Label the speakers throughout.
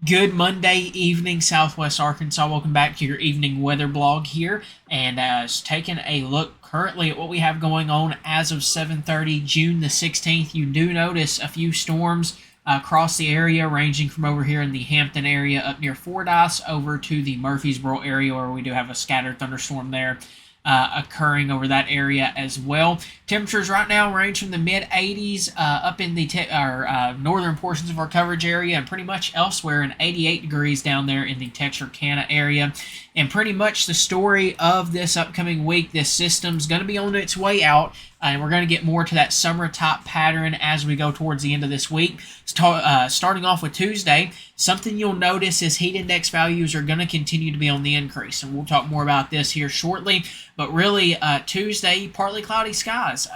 Speaker 1: Good Monday evening, Southwest Arkansas. Welcome back to your evening weather blog here, and taking a look currently at what we have going on as of 7:30, June the 16th. You do notice a few storms across the area, ranging from over here in the Hampton area up near Fordyce over to the Murfreesboro area, where we do have a scattered thunderstorm there. Occurring over that area as well. Temperatures right now range from the mid 80s up in the northern portions of our coverage area, and pretty much elsewhere in 88 degrees down there in the Texarkana area. And pretty much the story of this upcoming week, this system's going to be on its way out, and we're going to get more to that summer top pattern as we go towards the end of this week. Starting off with Tuesday, something you'll notice is heat index values are going to continue to be on the increase, and we'll talk more about this here shortly. But really, Tuesday, partly cloudy skies.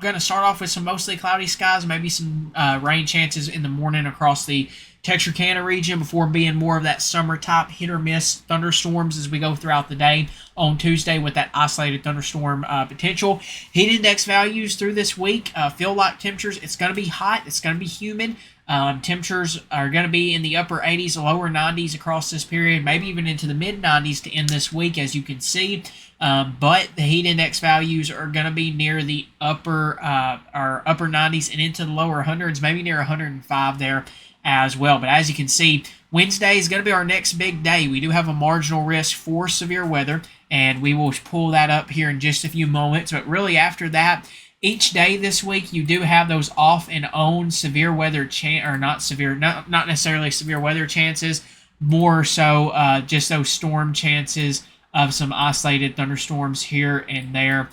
Speaker 1: Going to start off with some mostly cloudy skies, maybe some rain chances in the morning across the Texarkana region before being more of that summer top hit or miss thunderstorms as we go throughout the day on Tuesday with that isolated thunderstorm potential. Heat index values through this week feel like temperatures. It's going to be hot. It's going to be humid. Temperatures are going to be in the upper 80s, lower 90s across this period, maybe even into the mid 90s to end this week, as you can see. But the heat index values are going to be near the upper 90s and into the lower hundreds, maybe near 105 there as well. But as you can see, Wednesday is going to be our next big day. We do have a marginal risk for severe weather, and we will pull that up here in just a few moments. But really, after that, each day this week, you do have those off and on severe weather not necessarily severe weather chances, more so just those storm chances of some isolated thunderstorms here and there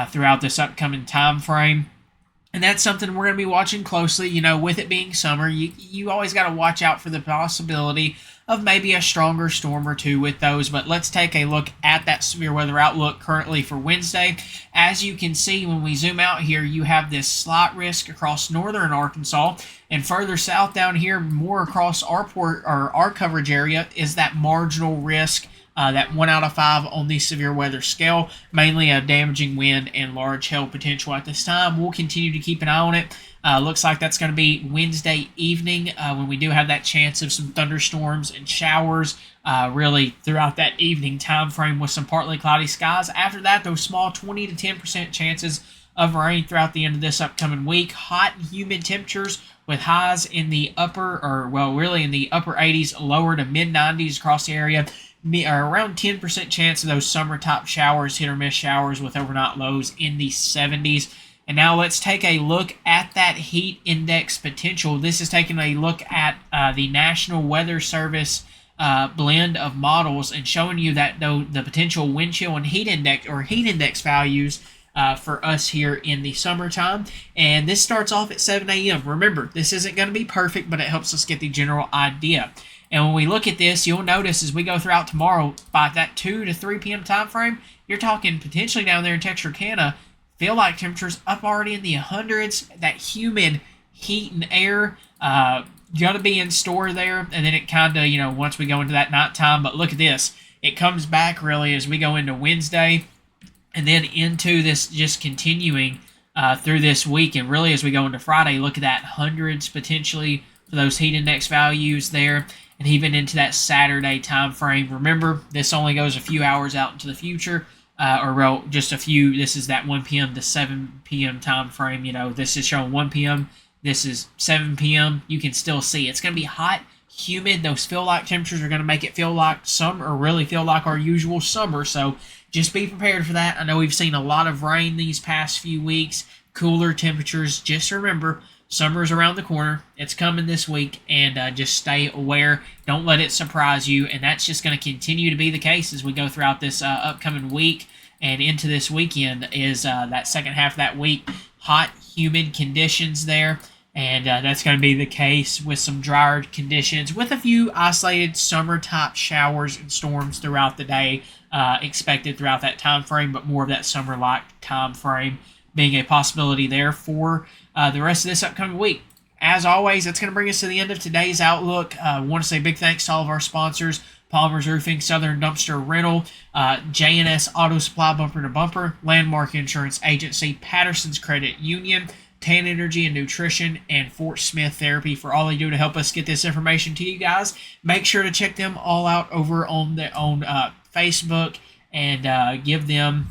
Speaker 1: throughout this upcoming time frame. And that's something we're going to be watching closely. You know, with it being summer, you always got to watch out for the possibility of maybe a stronger storm or two with those. But let's take a look at that severe weather outlook currently for Wednesday. As you can see, when we zoom out here, you have this slight risk across northern Arkansas, and further south down here, more across our coverage area, is that marginal risk. That 1 out of 5 on the severe weather scale, mainly a damaging wind and large hail potential at this time. We'll continue to keep an eye on it. Looks like that's going to be Wednesday evening when we do have that chance of some thunderstorms and showers really throughout that evening time frame with some partly cloudy skies. After that, those small 20 to 10% chances of rain throughout the end of this upcoming week. Hot and humid temperatures with highs in the upper 80s, lower to mid 90s across the area. Around 10% chance of those summer top showers, hit or miss showers with overnight lows in the 70s. And now let's take a look at that heat index potential. This is taking a look at the National Weather Service blend of models and showing you that the potential wind chill and heat index values for us here in the summertime. And this starts off at 7 a.m. Remember, this isn't going to be perfect, but it helps us get the general idea. And when we look at this, you'll notice as we go throughout tomorrow, by that 2 to 3 p.m. time frame, you're talking potentially down there in Texarkana, feel like temperatures up already in the hundreds. That humid heat and air going to be in store there. And then it kind of, once we go into that nighttime. But look at this. It comes back really as we go into Wednesday and then into this just continuing through this week. And really as we go into Friday, look at that hundreds potentially for those heat index values there. And even into that Saturday time frame. Remember, this only goes a few hours out into the future, just a few. This is that 1 p.m. to 7 p.m. time frame. This is showing 1 p.m. This is 7 p.m. You can still see it's going to be hot, humid. Those feel-like temperatures are going to make it feel like summer, or really feel like our usual summer. So just be prepared for that. I know we've seen a lot of rain these past few weeks, cooler temperatures. Just remember, summer's around the corner. It's coming this week, and just stay aware. Don't let it surprise you, and that's just going to continue to be the case as we go throughout this upcoming week and into this weekend is that second half of that week. Hot, humid conditions there, and that's going to be the case with some drier conditions with a few isolated summer-type showers and storms throughout the day expected throughout that time frame, but more of that summer-like time frame being a possibility there for the rest of this upcoming week. As always, that's going to bring us to the end of today's Outlook. I want to say big thanks to all of our sponsors: Palmer's Roofing, Southern Dumpster Rental, J&S Auto Supply Bumper to Bumper, Landmark Insurance Agency, Patterson's Credit Union, Tan Energy and Nutrition, and Fort Smith Therapy for all they do to help us get this information to you guys. Make sure to check them all out over on Facebook and give them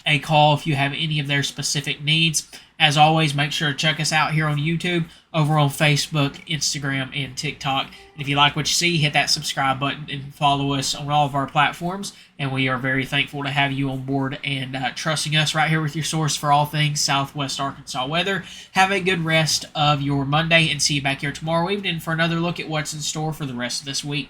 Speaker 1: a call if you have any of their specific needs. As always, make sure to check us out here on YouTube, over on Facebook, Instagram, and TikTok. And if you like what you see, hit that subscribe button and follow us on all of our platforms. And we are very thankful to have you on board and trusting us right here with your source for all things Southwest Arkansas weather. Have a good rest of your Monday and see you back here tomorrow evening for another look at what's in store for the rest of this week.